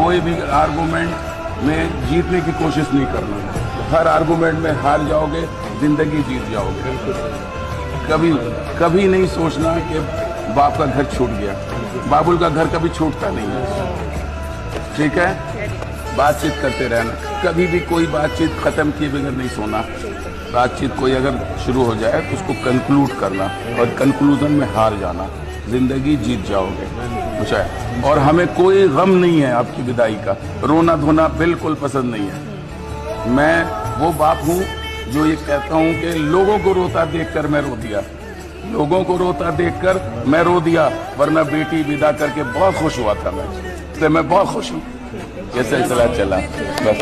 कोई भी आर्गूमेंट में जीतने की कोशिश नहीं करना। हर आर्गूमेंट में हार जाओगे, जिंदगी जीत जाओगे। कभी कभी नहीं सोचना कि बाप का घर छूट गया। बाबुल का घर कभी छूटता नहीं है। ठीक है, बातचीत करते रहना। कभी भी कोई बातचीत खत्म किए बगैर नहीं सोना। बातचीत कोई अगर शुरू हो जाए तो उसको कंक्लूड करना, और कंक्लूजन में हार जाना। जिंदगी जीत जाओगे। अच्छा, और हमें कोई गम नहीं है आपकी विदाई का। रोना धोना बिल्कुल पसंद नहीं है। मैं वो बाप हूँ जो ये कहता हूँ कि लोगों को रोता देखकर मैं रो दिया। लोगों को रोता देखकर मैं रो दिया, वरना बेटी विदा करके बहुत खुश हुआ था मैं बहुत खुश हूँ। ये सिलसिला चला बस।